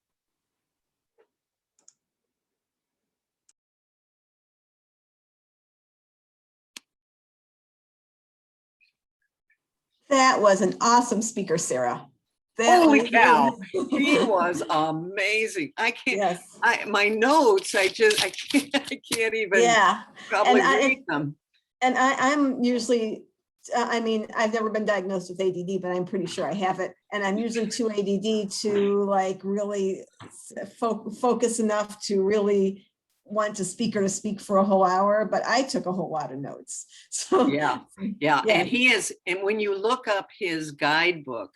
That was an awesome speaker, Sarah. That Holy was cow. really- He was amazing. I can't, Yes, my notes, I can't even yeah. probably And read them. And I'm usually, I mean, I've never been diagnosed with ADD, but I'm pretty sure I have it. And I'm usually too ADD to like really focus enough to really want a speaker to speak for a whole hour, but I took a whole lot of notes. So Yeah. Yeah. And he is, and when you look up his guidebook,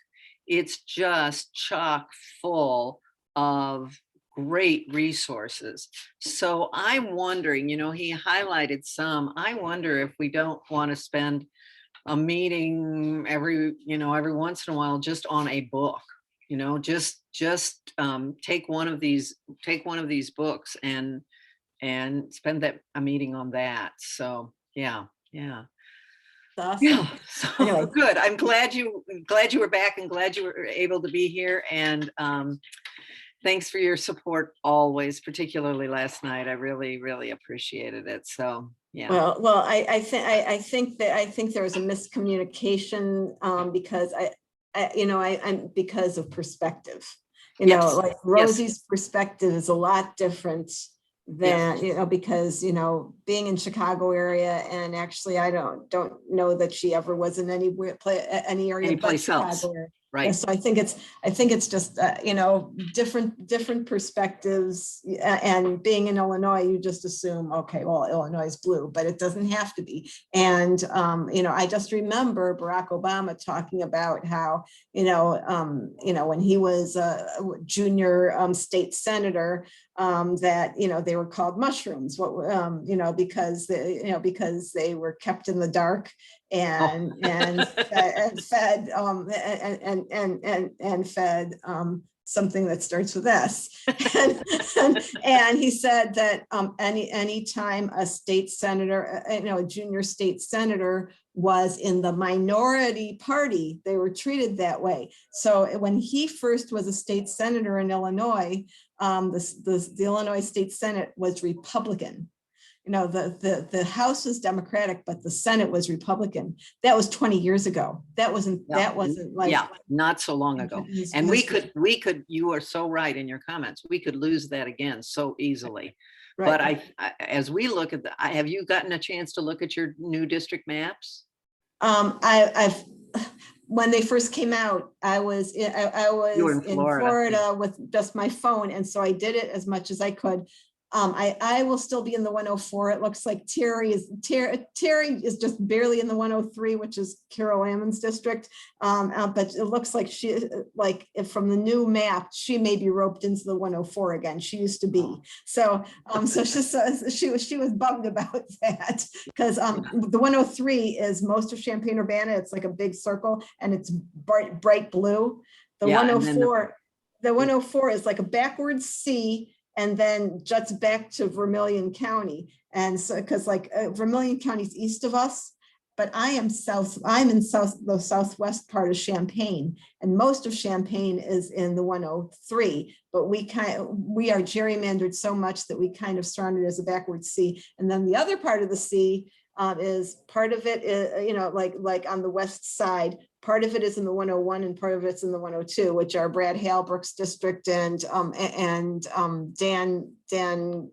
it's just chock full of great resources. So I'm wondering, you know, he highlighted some. I wonder if we don't want to spend a meeting every once in a while just on a book, you know, just take one of these books and spend a meeting on that. So yeah. awesome. Yeah, so Anyway. good. I'm glad you were back and glad you were able to be here. And thanks for your support always, particularly last night. I really, really appreciated it. So yeah. Well, I think there was a miscommunication because I'm because of perspective. You know, Yes, like Rosie's perspective is a lot different than, you know, because, you know, being in Chicago area, and actually I don't know that she ever was in any area but Chicago area. Right. Yeah, so I think it's just you know, different perspectives, and being in Illinois, you just assume, okay, well, Illinois is blue, but it doesn't have to be. And you know, I just remember Barack Obama talking about how, you know, when he was a junior state senator, that, you know, they were called mushrooms, you know, because they were kept in the Dark and fed something that starts with S. And he said that any time a state senator, you know, a junior state senator was in the minority party, they were treated that way. So when he first was a state senator in Illinois, the Illinois State Senate was Republican. You know, the House was Democratic, but the Senate was Republican. That was 20 years ago. That wasn't like, not so long ago. And we could, you are so right in your comments. We could lose that again so easily. Right. But as we look at have you gotten a chance to look at your new district maps? I've when they first came out, I was in Florida with just my phone, and so I did it as much as I could. I will still be in the 104. It looks like Terry is just barely in the 103, which is Carol Ammon's district. But it looks like from the new map, she may be roped into the 104 again. She used to be. So she was bummed about that, because the 103 is most of Champaign-Urbana. It's like a big circle and it's bright blue. The 104 is like a backwards C. and then juts back to Vermilion County. And so, because like Vermilion County's east of us, but I'm in the southwest part of Champaign, and most of Champaign is in the 103, but we are gerrymandered so much that we kind of surrounded as a backward C. And then the other part of the C is part of it is, you know, like on the west side, part of it is in the 101 and part of it's in the 102, which are Brad Halbrook's district and Dan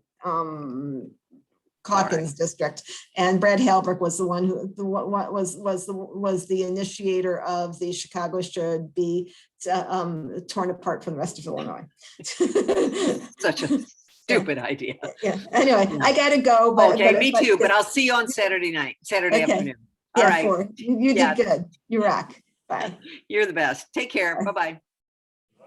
Calkins district. And Brad Halbrook was the one who was the initiator of the Chicago should be torn apart from the rest of Illinois. Such a stupid idea. Yeah. Anyway, I gotta go. But, okay, me too. But I'll see you on Saturday afternoon. All right. You did good. You rock. Bye. You're the best. Take care. Bye-bye.